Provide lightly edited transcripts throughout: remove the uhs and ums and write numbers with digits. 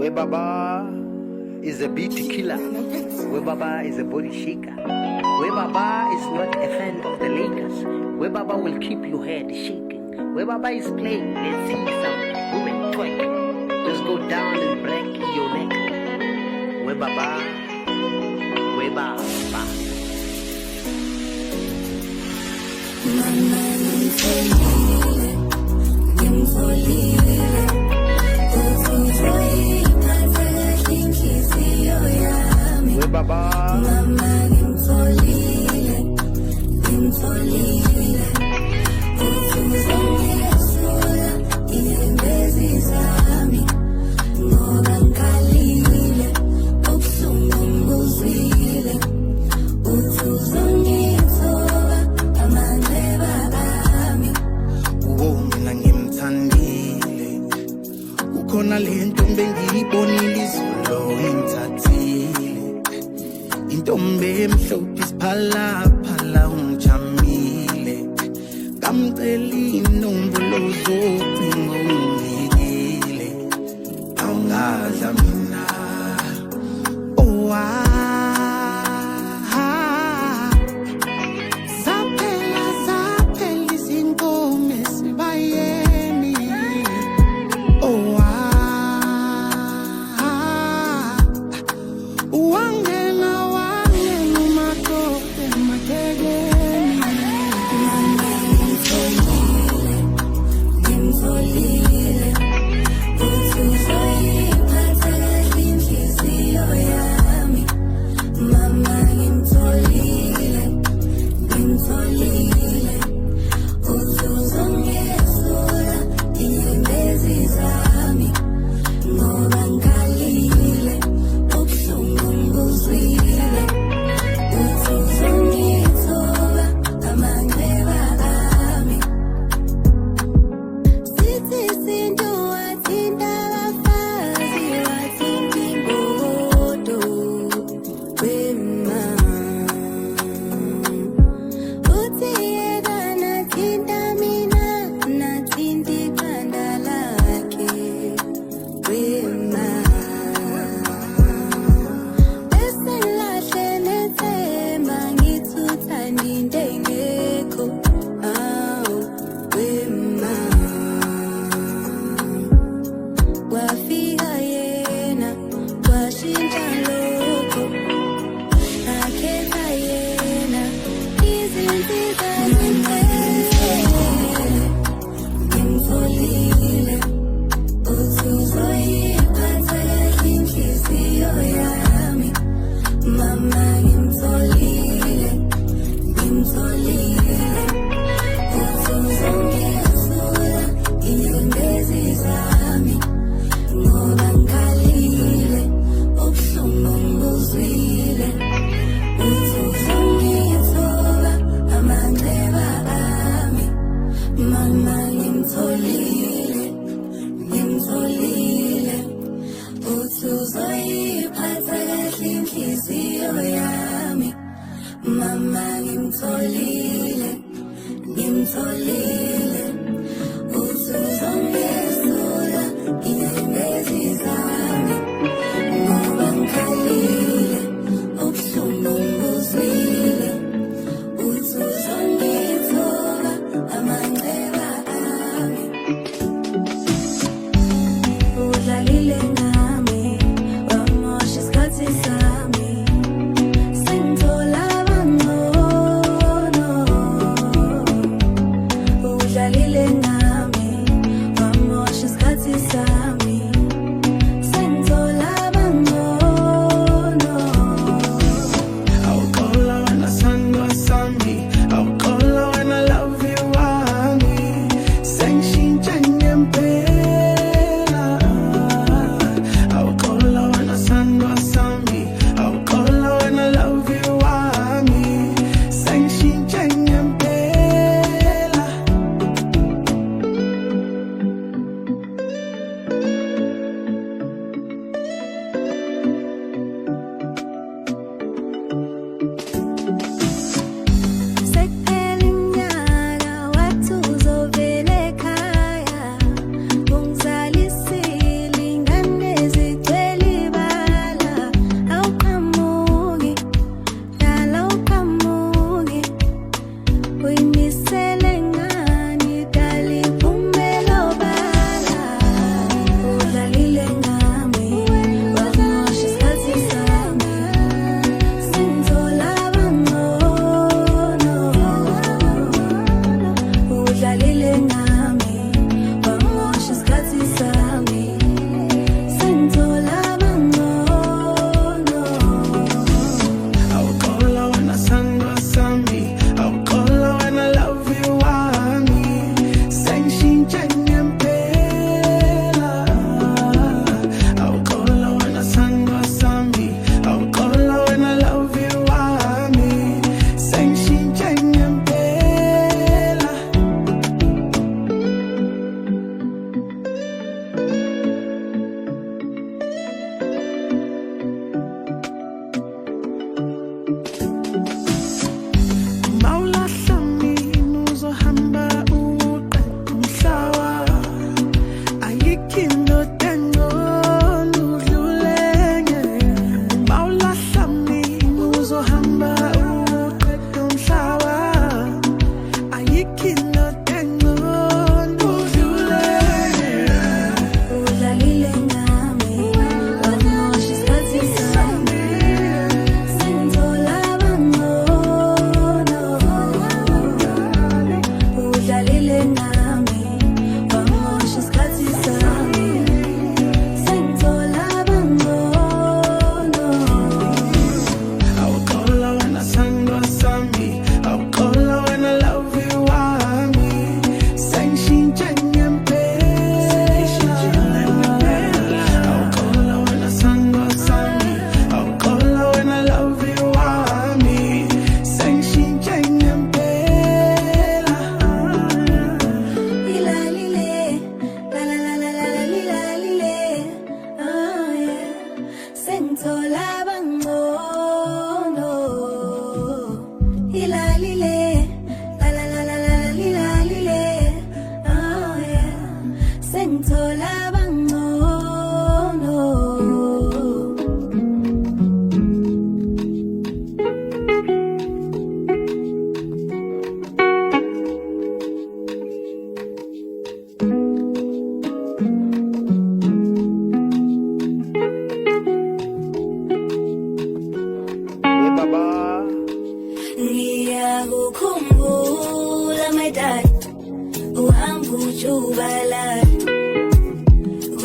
We baba is a beat killer. We Baba is a body shaker. We Baba is not a fan of the Lakers. We Baba will keep your head shaking. We Baba is playing. Let's see some women twerk. Just go down and break your neck. We Baba. We Baba. We Baba. Mama ngimtholile, uzongiyesula inyembezi zami, ngoba ngikhalile, ubuhlungu ngibuzwile, uthi uzongithoba amanxeba ami. Mina ngimthandile, kukhona lento bengiyibonile izolo ngimthathile, intombi emhlophe isiphalaphala ungijamile, ngamcela inombolo zocingo ungiyekile, awungadla mina zaphela izinkomo esibayeni, wangena umakoti ematekeni. Mama ngimtholile, uthi uzoyiphatha kahle inhliziyo yami. Mama ngimtholile, uthi uzongiyesula inyembezi zami, ngoba ngikhalile, ubuhlungu ngibuzwile, uthi uzongithoba amanxeba ami. Sithi isintu wathinta abafazi, wathinta imbokodo wema, uthi yena nathinta mina, nathinta ikhanda lakhe wema. Bese ngilahle nethemba, ngithi uthanda into engekho, awu wema. Kwafika yena, kwashintsha lokho, akhetha yena, izinsiza ngimtholile, uthi uzoyiphatha kahle inhliziyo yami. Mama ngimtholile, uthi uzongiyesula inyembezi zami, ngoba ngikhalile, ubuhlungu ngibuzwile, uthi uzongithoba amanxeba ami. Mama ngimtholile, uthi uzoyiphatha kahle inhliziyo yami. Mama ngimtholile, uthi uzongiyesula inyembezi zami, ngoba ngikhalile, ubuhlungu ngibuzwile, uthi uzongithoba amanxeba ami. Udlalile ngami, wamosha isikhathi sami, sengithola abangcono,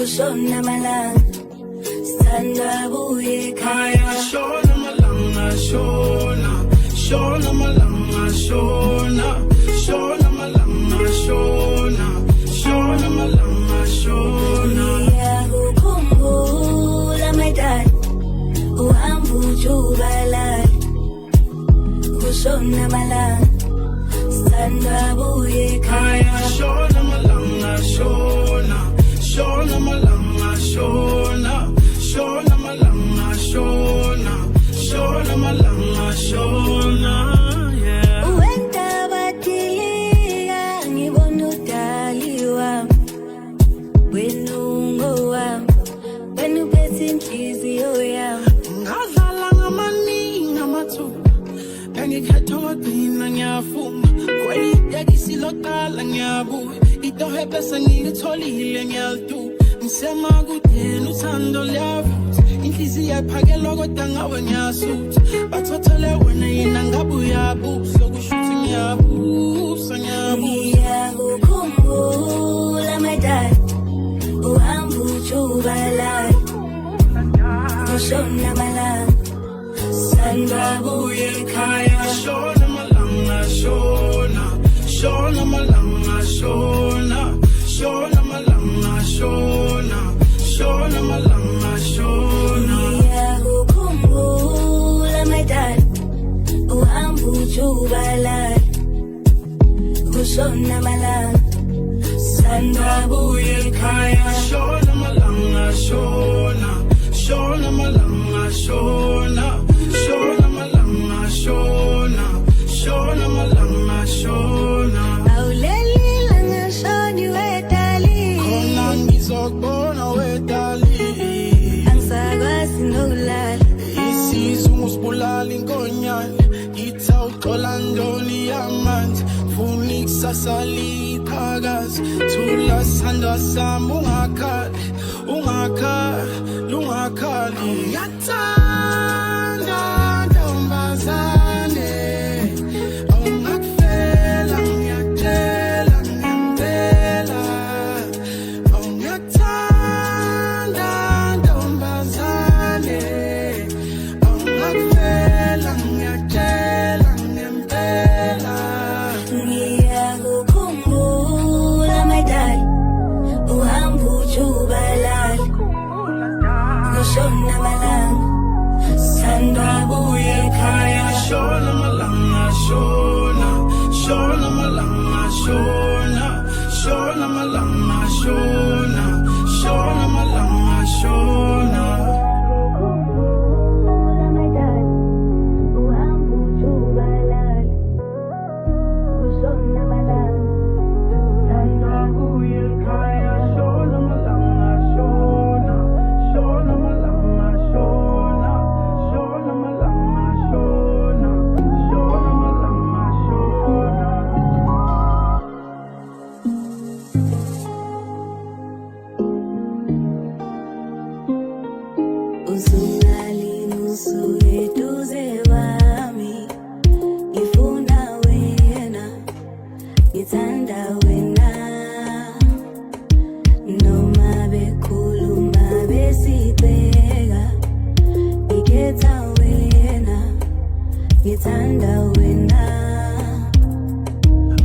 kushona malanga sithanda buye ekhaya. Shona malanga shona, shona malanga shona, shona malanga shona, shona malanga shona. Ngiyakukhumbula my dad, uhamba ujubalala kushona malanga sithanda buye ekhaya. Shona malanga shona, shona malanga shona, shona malanga shona, shona malanga shona. Yeah. Uwenta batilika ngibona udali wami, wena ungowami, wena uphethe inhliziyo yami. Ngadlala ngamaningi amathuba, bengikhetha kodwa ngiyafuma. Kwayidekisi loqala ngiyabuya, itohe bese ngilitholile ngiyaliduba. Ngisema kudeni uthando liyavutha, inhliziyo yaphakelwa kodwa ngawe ngiyasutha. Bathothele wena yena ngabe uyabusa, kushuthi ngiyabusa ngiyabusa. Ngiyakukhumbula my dad, uhamba ujubalala kushona malanga sithanda buye ekhaya. Shona malanga shona, shona malanga shona, shona malanga shona, shona malanga shona. Ngiyakukhumbula my dad, uhamba ujubalala kushona malanga sithanda buye ekhaya. Shona malanga shona, shona malanga shona, shona malanga shona, shona malanga shona. Awulelila ngashoni wedali, Khona ngizokubona wedali. angisakwazi nokulala. Isizungu usibulala inkonyane, ngithi awuxola ndoni yamanzi. Funa ikusasa liqhakaze, thula sithandwa sami ungakhali, ungakhali, ungakhali. Ngiyathanda ntombazane, awungakufela ngiyakutshela ngempela. Awungathanda ntombazane, awungakufela ngiyakutshela ngempela. Ngiyakukhumbula my dad, uhamba ujubalala kushona malanga sithanda buye ekhaya. Shona malanga shona, shona malanga shona, shona malanga shona, shona malanga shona. My dad, uhamba ujubalala kushona malanga sithanda buye ekhaya. Shona malanga shona, shona malanga shona, shona malanga shona, shona malanga shona. Usungalini usuyeduze wami, ngifuna wena, ngithanda wena. Noma bekhuluma besibheka, ngikhetha wena, ngithanda wena.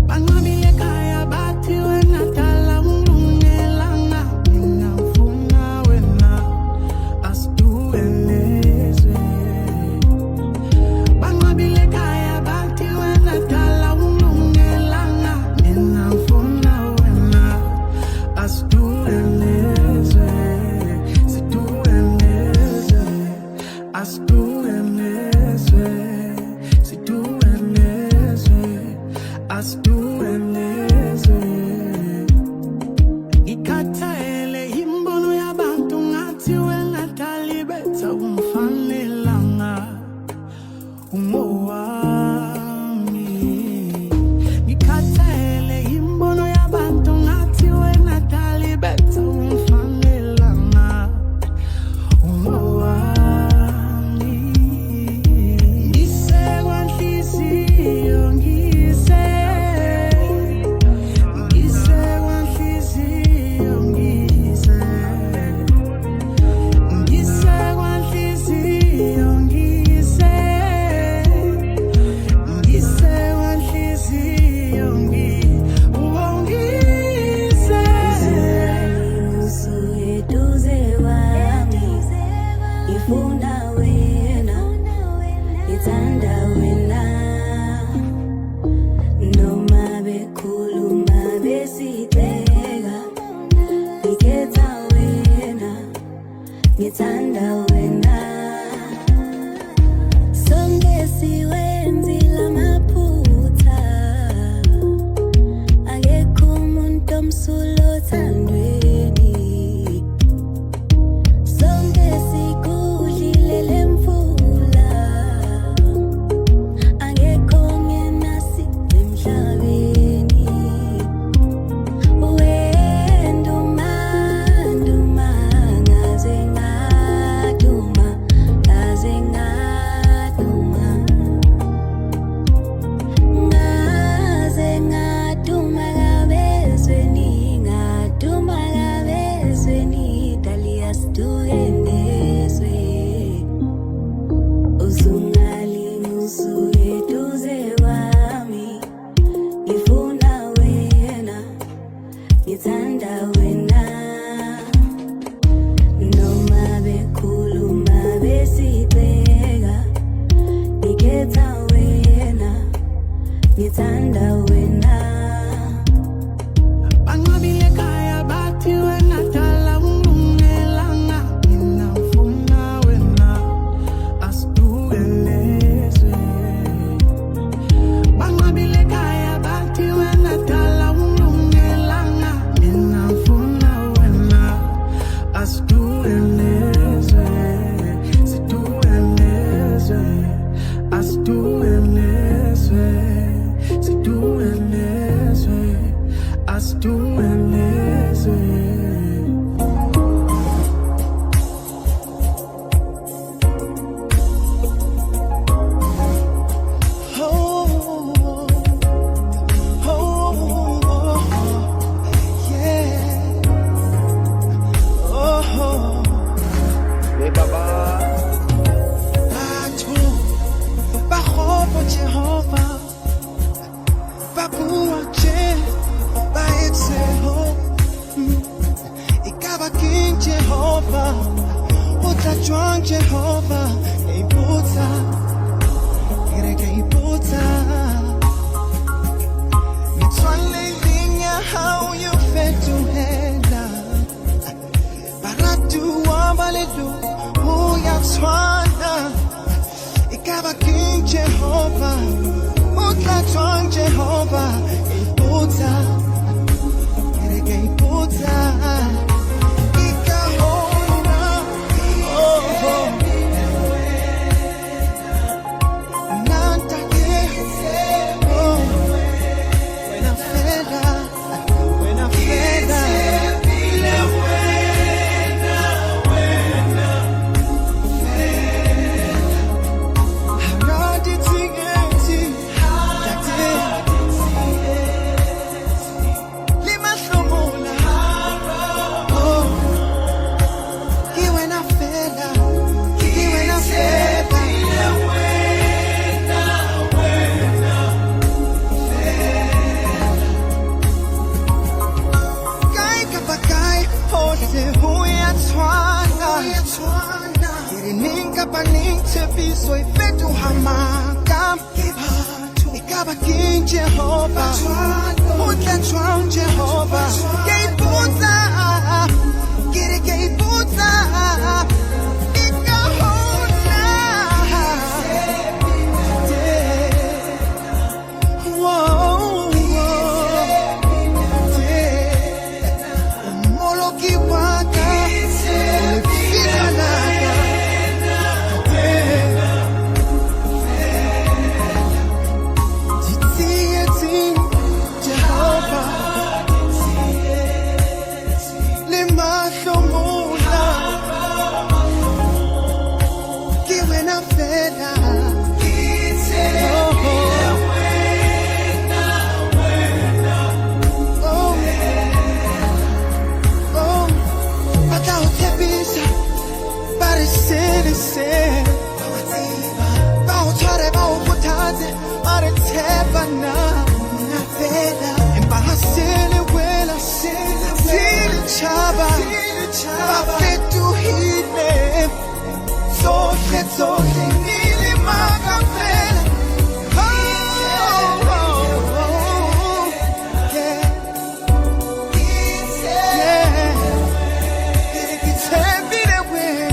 Banqabile ekhaya bathi wena dala ungilungelanga, mina ngifuna wena, asiduke nezwe. ngithanda wena sonke siwenzile amaphutha akekho umuntu omsulwa othandweni sonke sikudlile lemfula akekho ongenasi emhlabeni wenduma nduma ngaze ngaduma ngaze ngaduma ngaze ngaduma kabezweni ngaduma kabezweni Dalias tuendezwe uzungali usuke duze kwami ngifuna wena ngithanda wena noma bekhuluma besibheka ngikhetha wena ngithanda wena Banqabile ekhaya bathi wena dala ungilungelanga mina ngifuna wena asitukelezwe Banqabile ekhaya bathi wena dala ungilungelanga mina ngifuna wena asitukelezwe situkelezwe asitukelezwe situkelezwe asitukelezwe We baba, Batho ba kgopo Jehova ba bua tje ba etse ho Ikaba king Jehova o tla jwang Jehova e ipotsa kereke e ipotsa Mitswalle linya how you fetohela Baratu wa baledu uyathwana Ikaba king Jehova utla jwang Jehova e ipotsa kereke e ipotsa Ikahona oh Nantake oh When I feda Haradi tigeti Date Lima shomula Oh He when I feda He when I feda Kai kapakai Hose huyathwana Kirininga paning tepiso ifetu hamaka Ikaba king Jehova Utla jwang Jehova Keiputa Kiri keiputa Ikahona Whoa Moloki waka Olefika naka Titi Jehova Lima shomula Kiwe na feda Chaba, Bafetu hile, sohle nili magafela. Yeah.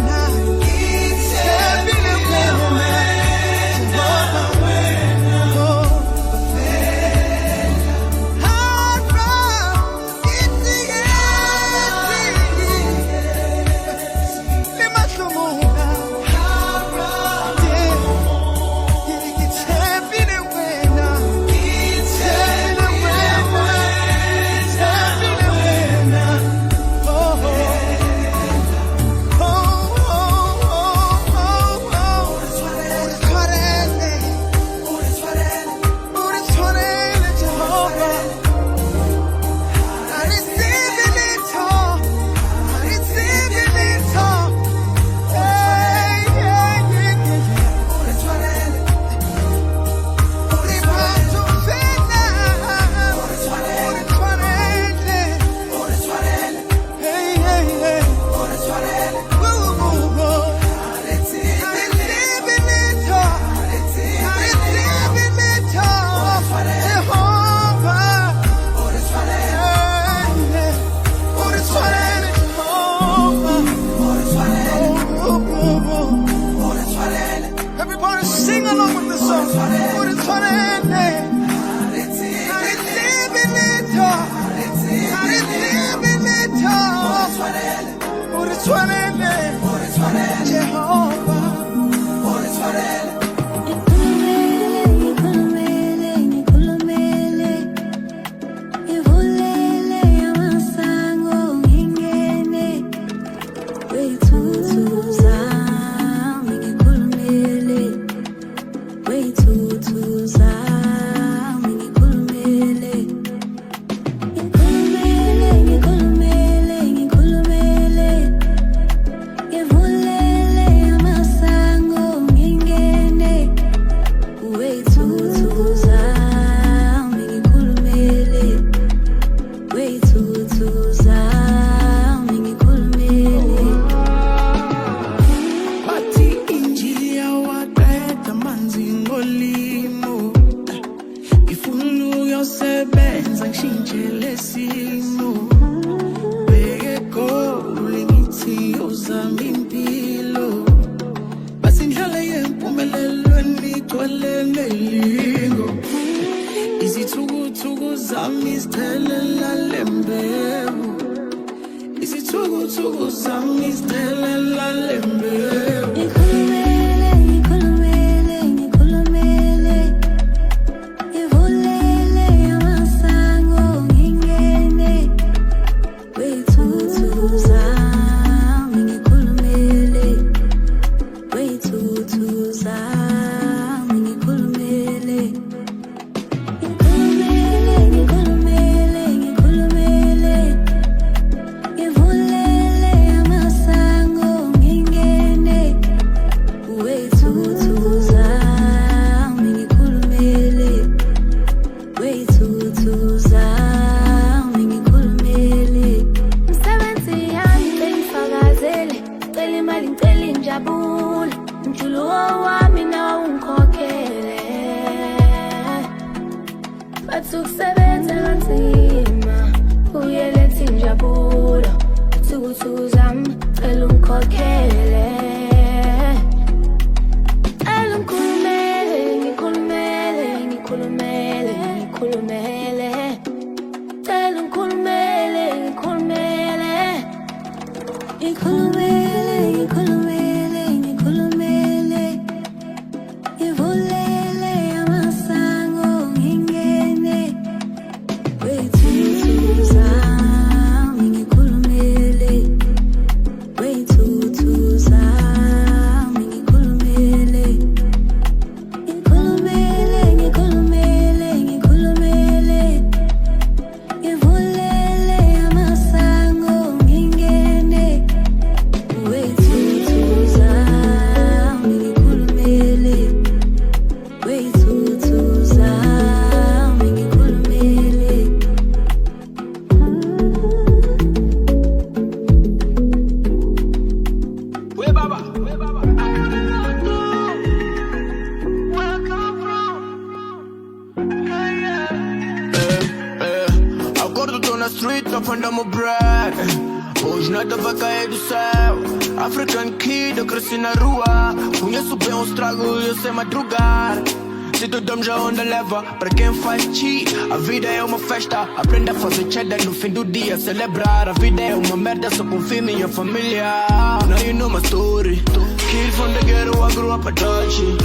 Pra quem faz chi, a vida é uma festa. Aprenda a fazer cheddar no fim do dia, celebrar. A vida é uma merda, só confia em minha família. Now you know my story. Kid from the ghetto, I grew up a dodgy.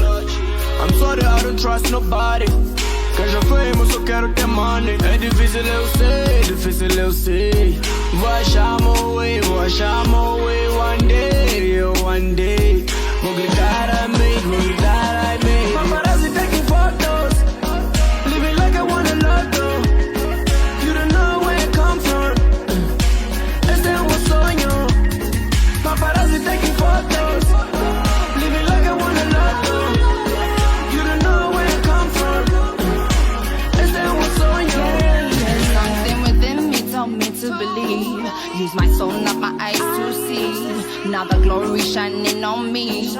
I'm sorry, I don't trust nobody. Quem já foi, mas só quero ter money. É difícil eu sei. Vou achar my way, one day, one day. Vou gritar I made. Paparazzi taking photos, living like I won a lotto. You don't know where you come from. Este es un sueño. Paparazzi taking photos, living like I won a lotto. You don't know where you come from. Este es un sueño. There's something within me told me to believe. Use my soul, not my eyes to see. Now the glory shining on me.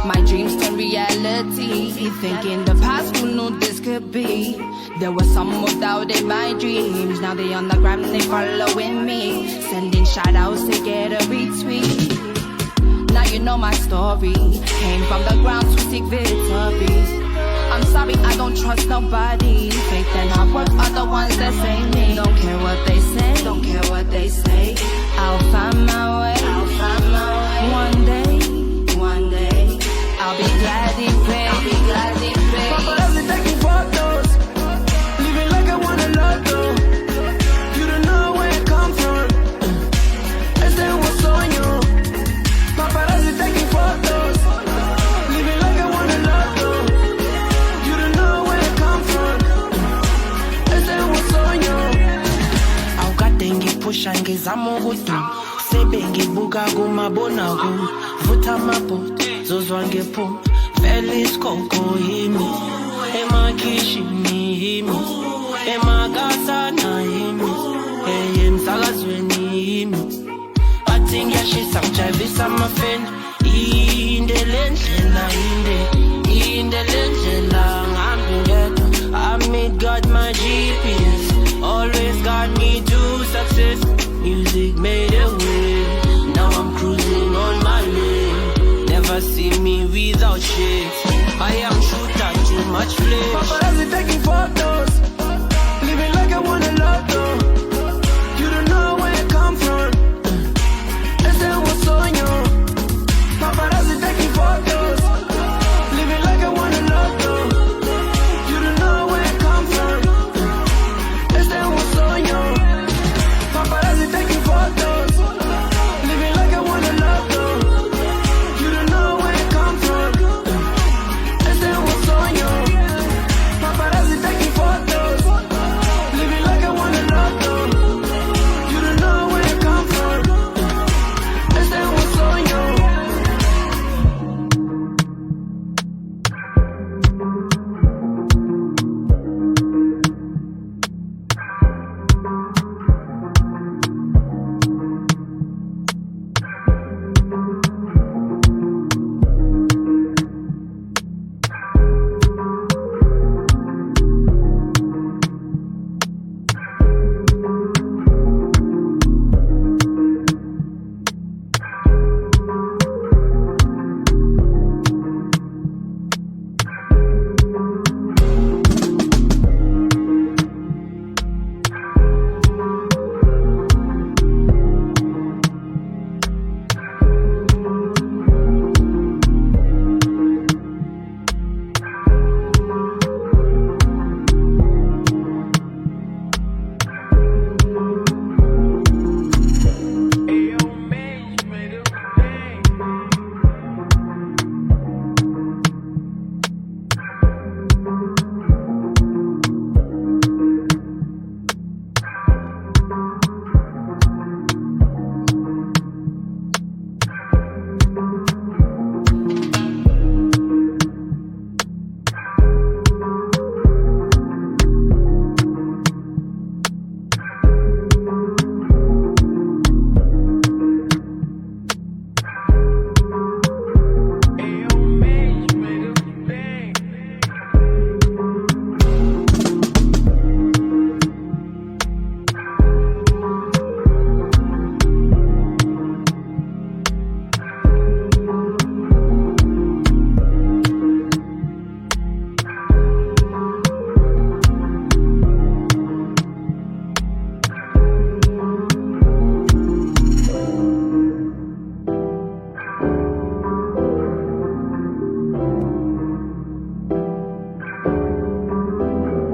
My dreams turn reality. Thinking the past, who knew this could be? There was some who doubted my dreams. Now they on the gram, they following me. Sending shout outs to get a retweet. Now you know my story. Came from the ground to seek victory. I'm sorry, I don't trust nobody. Faith and hard work are the ones that save me. Don't care what they say, don't care what they say. I'll find my way, I'll find my way. One day, I'll be glad he paid, I'll be glad he paid. Paparazzi taking photos, living like I won a lotto. You don't know where it come from. Este es un sueño. Paparazzi taking photos, living like I won a lotto. You don't know where it come from. Este es un sueño. Awukade ngipusha ngizama ukuthi sebe ngibuka kumabonaku vuta amabhodi zozwa ngephuma Feliz Coco yimi emakishini yimi emakasana yimi emsakazweni yimi bathi ngiyashisa ngijayivisa amafeni indele ndlela indele ndlela ngihambi ngedwa I made God my GPS always got me to success music made a way now I'm cruising on my lane never see me without shades I am shooter too much flame paparazzi taking photos living like I won a lotto you don't know where it come from ese es un sueño paparazzi taking photos living like I won a lotto you don't know where it come from ese es un sueño paparazzi taking photos living like I won a lotto you don't know where it come from ese es un sueño paparazzi taking photos living like I won a lotto you don't know where it come from ese es un sueño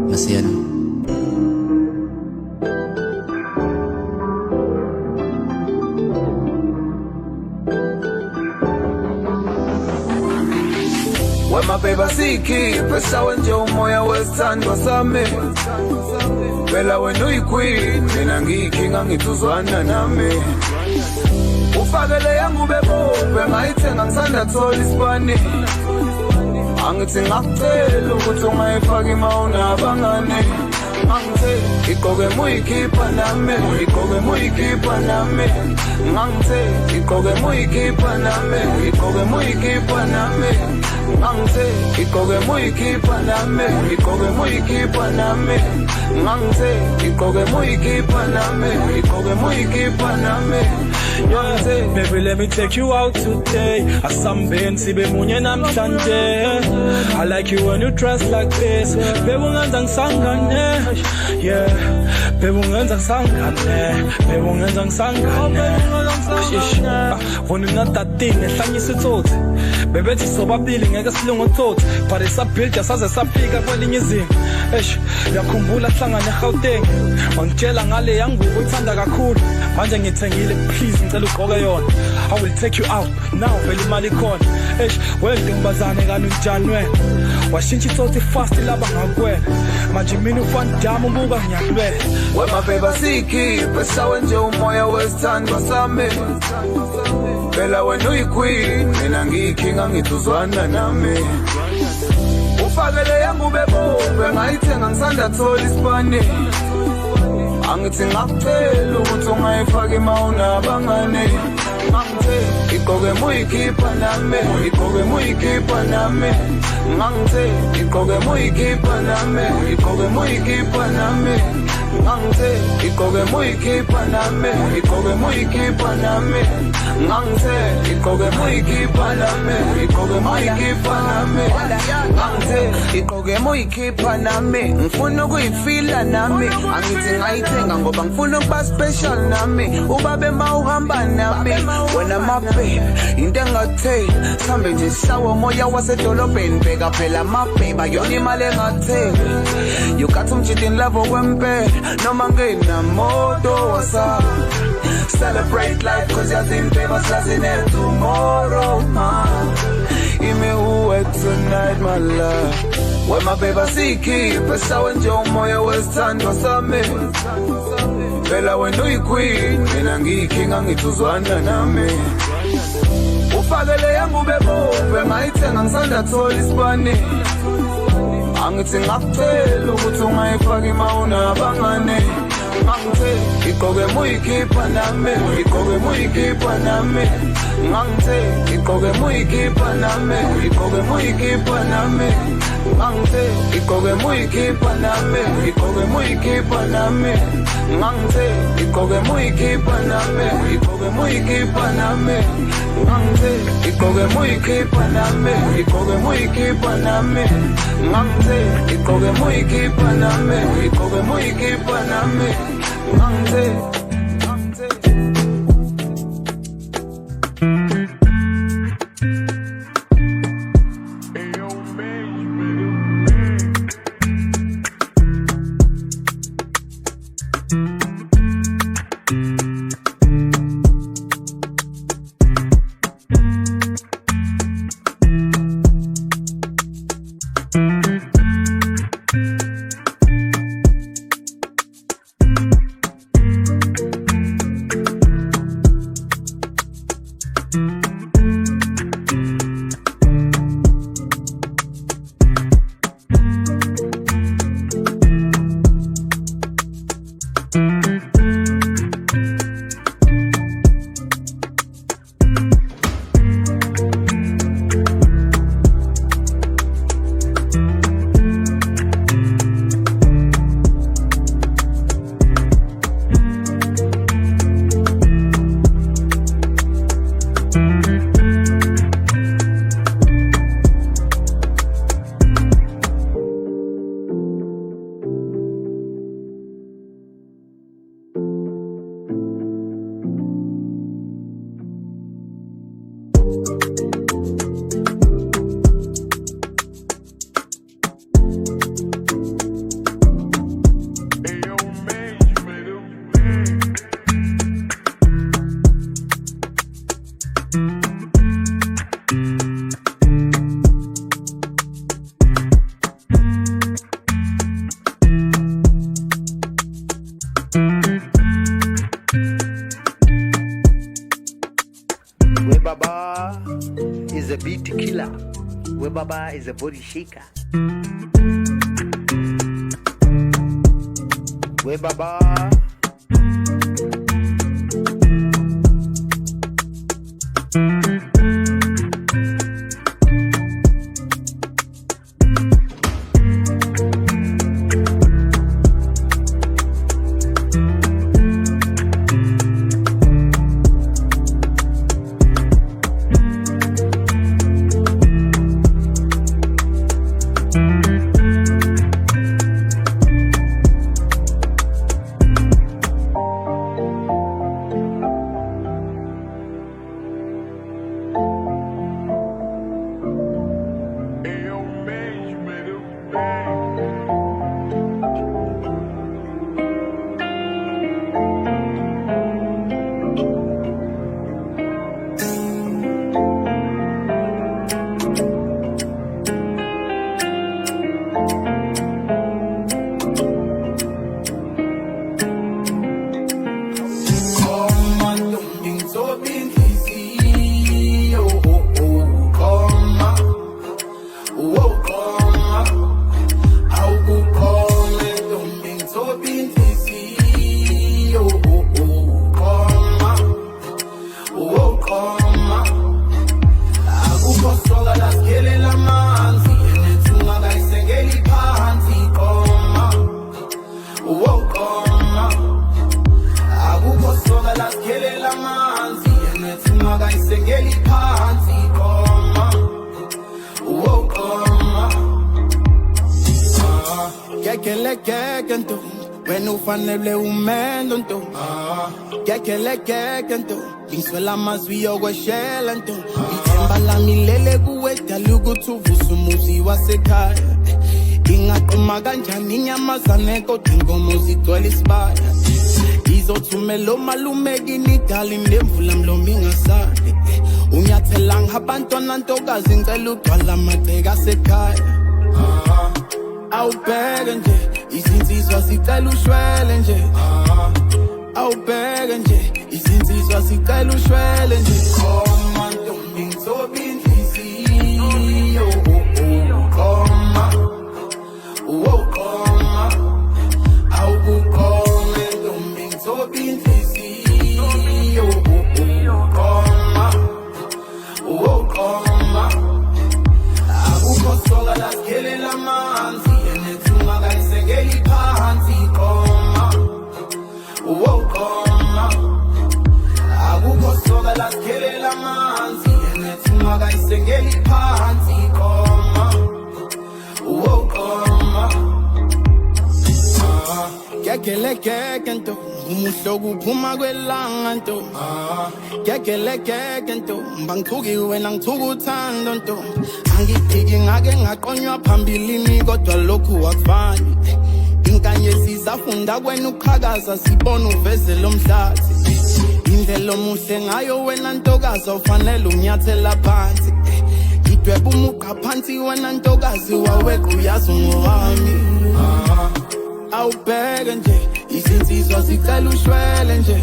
Masiano. Wema beba sikhiphe sawe nje umoya wesithandwa sami Phela wena uyiqueen mina ngiyinkinga ngithuzwana nami Ufakele yangu bebophe ngayithenga ngisanda thola isibani Angithi ngakucela ukuthi ungayifaki mawunabangane Ngangithe igqoke muyikhipha nami igqoke muyikhipha nami Ngangithe igqoke muyikhipha nami igqoke muyikhipha nami Ngangithe igqoke muyikhipha nami igqoke muyikhipha nami Ngangithe igqoke muyikhipha nami igqoke muyikhipha nami Yeah, baby, let me take you out today. Asamben sibe munye namhlanje. I like you when you dress like this. Baby ungenza ngisangane. Yeah, baby ungenza ngisangane. Baby ungenza ngisangane. Wona natathing ehlanyisa itsotsi. Baby thi sobabili ngeke silungu tsotsi. But isabuild saze sapika kwelinye izinga. Yakhumbula hlangana eGauteng. Wangitshela ngale yangubo uthanda kakhulu. Manje ngithengile please ngicela ugqoke yona. I will take you out now vele imali khona. Wena ngibazane kani unjani wena? Washintsha itsotsi fast laba ngakwena. Manje mina ufana dama ubuka ngiyakulwela. Where my baby sikhiphe sawe nje umoya wesithandwa sami. Phela wena uyiqueen mina ngiyikhinga ngithi uzwana nami. Ufakele yangu bebombe ngayithenga ngisanda thola isibane. Angithi ngakutshela ukuthi ungayifaki mawunabangane. Ngangithe igqoke muyikhipha nami, igqoke muyikhipha nami. Ngangithe igqoke muyikhipha nami, igqoke muyikhipha nami. Ngangithe igqoke muyikhipha nami, igqoke muyikhipha nami. Ngangithe igqoke muyikhipha nami, igqoke muyikhipha nami. Ngangithe igqoke muyikhipha nami, ngifuna ukuyifila nami. Angithi ngayithenga ngoba ngifuna ukuba special nami. Ubabe mawuhamba nami, wena mababe into engathe sambe nje sawo moya wasedolobheni. Bheka phela mabheba yona imali engathe. You got some cheating love okwempela noma ngenamoto wasa. Celebrate life cause you're in favor slazing it tomorrow man. Ime uwe tonight my love. Where my baby sikhiphe sawe nje umoya wesithandwa sami. Phela wena uyiqueen mina ngiyikhinga ngithi uzwana nami. Ufakele yangu bebombe ngayithenga ngisanda thola isibane. Angithi ngakutshela ukuthi ungayifaki mawunabangane. Ngangithe igqoke muyikhipha nami, igqoke muyikhipha nami. Ngangithe igqoke muyikhipha nami, igqoke muyikhipha nami. Ngangithe igqoke muyikhipha nami, igqoke muyikhipha nami. Ngangithe igqoke muyikhipha nami, igqoke muyikhipha nami. Ngangithe igqoke muyikhipha nami, igqoke muyikhipha nami. Ngangithe igqoke muyikhipha nami, igqoke muyikhipha nami. Ngangithe Baba is a beat killer. Where Baba is a body shaker. Where Baba Gekele nto wena ufanele umendo nto Gekele nto ngiswela amazwi yokweshela nto ithemba lami lele kuwe dala ukuthi uvuse umuzi wasekhaya ingaqhuma kanjani inyamazane kodwa inkomo zigcwele isibaya izothumela omalume kini darling nemvula mlomo ingasali unyathelanga abantwana ntokazi ngicela ugcwala amagceka asekhaya awubheke nje izinsizwa zicela ushwele nje awubheke nje izinsizwa zicela ushwele nje khoma ntombi ngithoba inhliziyo khoma khoma awukukhona ntombi ngithoba inhliziyo khoma khoma akukho soka lasikhelela amanzi enethunga kayisengeli phansi khoma khoma akukho soka lasikhelela amanzi enethunga kayisengeli phansi khoma khoma Gekele nto umuhlo kuphuma kwelanga nto Gekele nto bangithuki wena ngithuka uthando nto angiphiki ngake ngaqonywa phambilini kodwa lokhu akufani inkanyezi zafunda kwena uqhakaza sibona uveze lomhlathi indlela omuhle ngayo wena ntokazi ufanele unyathela phansi idweba umuqa phansi wena ntokazi waweqa uyazi ngowami awubheke nje izinsizwa zicela ushwele nje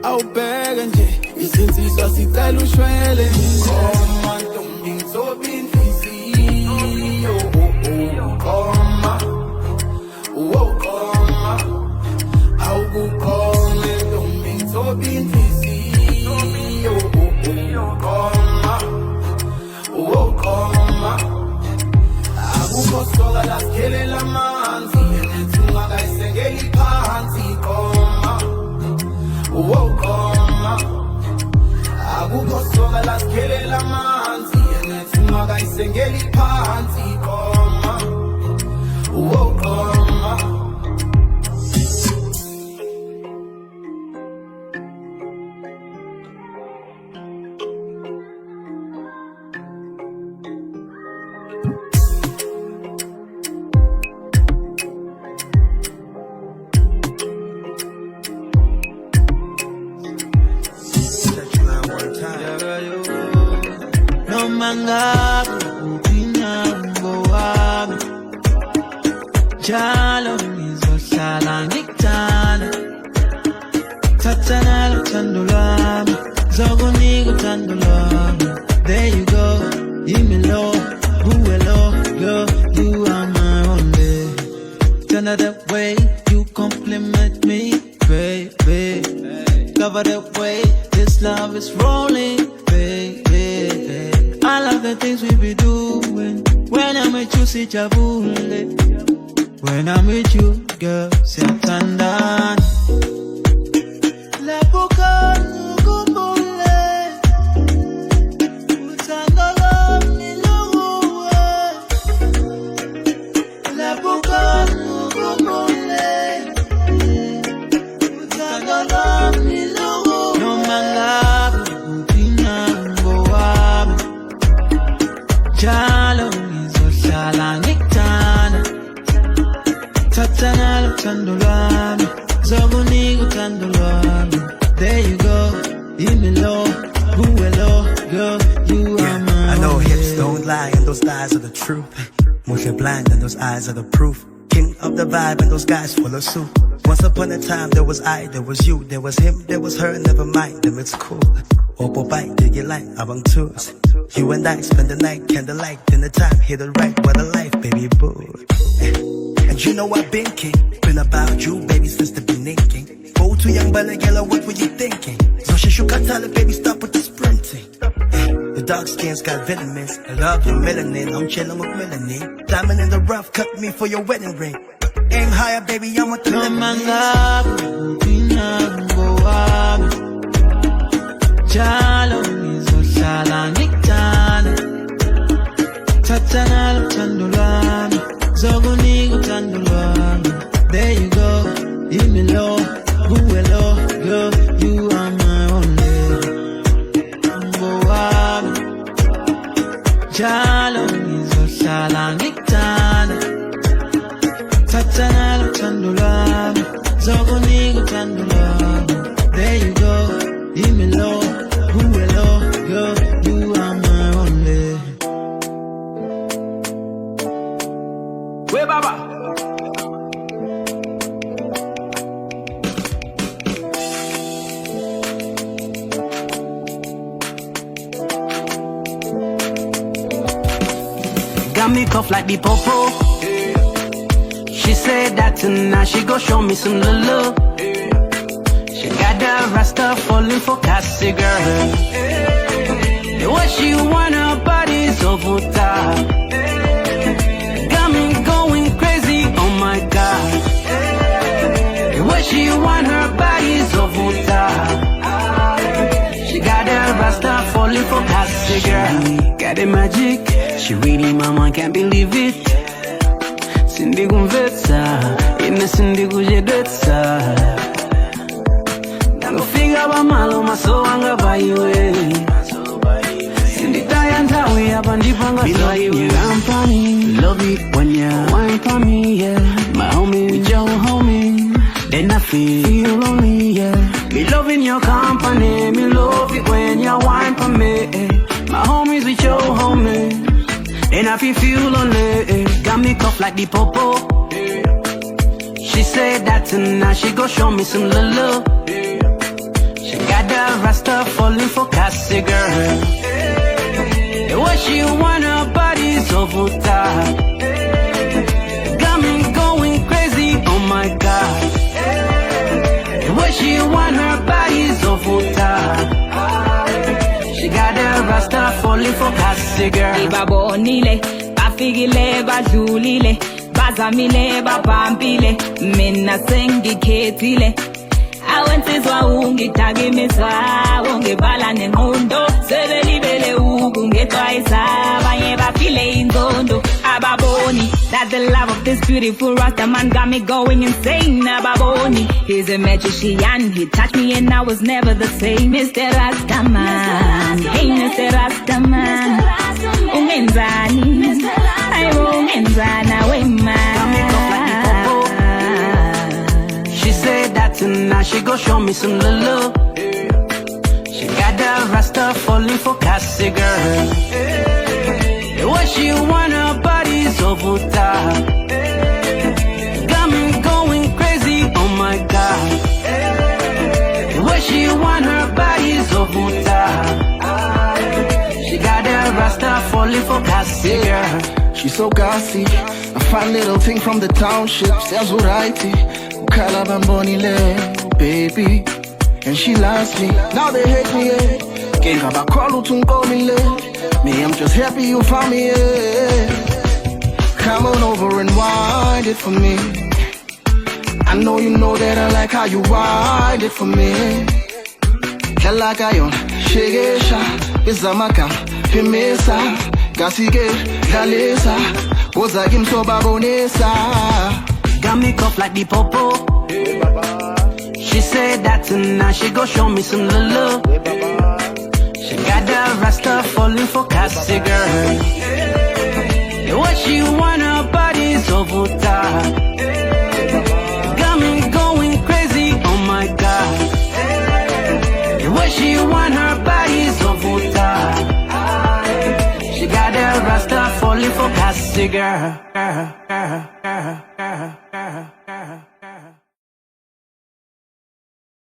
awubheke nje izinsizwa zicela ushwele nje khoma ntombi ngithoba inhliziyo khoma awukukhona ntombi ngithoba inhliziyo khoma akukho soka lasikhelela amanzi enethunga kayisengeli phansi khoma akukho soka lasikhelela amanzi enethunga kayisengeli phansi khoma Jalo ngizohlala ngikuthanda thathana luthando lwami zokunika uthando lwami there you go give me low hello girl you are my only turn it that way you compliment me baby cover that way this love is rolling baby I love the things we be doing when I'm with you see chabule. When I'm with you, girl, Santana. La boca nugumbule, utangala miluwe. La boca nugumbule, utangala miluwe. No manga, utina ngowabi. Jalo nizoshala ngitana. Tatana luthando lwami zokunika uthando lwami there you go give me low hello girl you are my I know hips don't lie and those thighs are the truth Motion blind and those eyes are the proof King of the vibe and those guys full of soup Once upon a time there was I, there was you There was him, there was her, never mind them, it's cool Opo bite, dig it like abang tours You and I spend the night, candlelight Dinner time, hit it right, what a life, baby boo And you know I've been king Been about you, baby, since the beginning Go too young, but like yellow, what were you thinking? So she should tell it, baby, stop with the sprinting The dark skin's got vitamins I love your melanin, I'm chilling with melanin Diamond in the rough, cut me for your wedding ring Aim higher, baby, I'm with the Jalo nizoshala ngikuthanda Thathana luthando lwami zokunika uthando lwami Jalo ngizohlala ngikuthanda Thathana luthando lwami Zokunika uthando lwami There you go, give me low Who will low, girl, you are my only Way Baba. Got me cuffed like the popo. She said that tonight she go show me some love. She got the rasta falling for Cassie girl. The way she want her body so top. Got me going crazy, oh my God. The way she want her body so top. She got the rasta falling for Cassie girl. Got the magic. She really mama can't believe it. Cindy Gunvetsa, ina Cindy Gujedetsa. Nalo figa ba malo maso anga baiwe. Cindy Diana we up and deep anga baiwe. Company, love it when you wine for me, yeah. My homie, with your homie, then I feel lonely, yeah. Me loving your company, me love it when you wine for me. My homies with your homie. And I feel lonely, got me cuffed like the popo. She said that tonight she go show me some love. She got the rasta falling for Cassie girl. The way she want her body so top. Got me going crazy, oh my God. The way she want her body so top. She got the rasta falling for Cassie girl. Babonile, bafigile, badlulile, bazamile, bapampile, mina sengikhethile. Awensizwa ungithakimizwa, ungebala nengqondo, sebelibele ukungexwayisa, abanye baphile inzondo, ababoni. That the love of this beautiful Rasta man got me going insane, ababoni. He's a magician, he touched me and I was never the same. Mr. Rasta man, hey Mr. Rasta man, ungenzani, ay ungenzana wema. She said that tonight she go show me some love. She got the rasta falling for Cassie girl. The way she want her body so top. Got me going crazy, oh my God. The way she want her body so top. She got the rasta falling for Cassie girl. She's so gassy, a fine little thing from the township. Sells variety, Calabambonile, baby. And she loves me, now they hate me, yeah. Can't have a call to call me late. Me, I'm just happy you found me, yeah. Come on over and wind it for me. I know you know that I like how you wind it for me. Kalakayon, Shegesha, Bizamaka, Pimesa, Gasige, Galesa, Wozagim Soba Bonesa. Got me cuffed like the popo. She said that tonight she go show me some love. She got the rasta falling for Cassie girl. The way she want her body so top. Got me going crazy, oh my God. The way she want her body so top. She got the rasta falling for Cassie girl.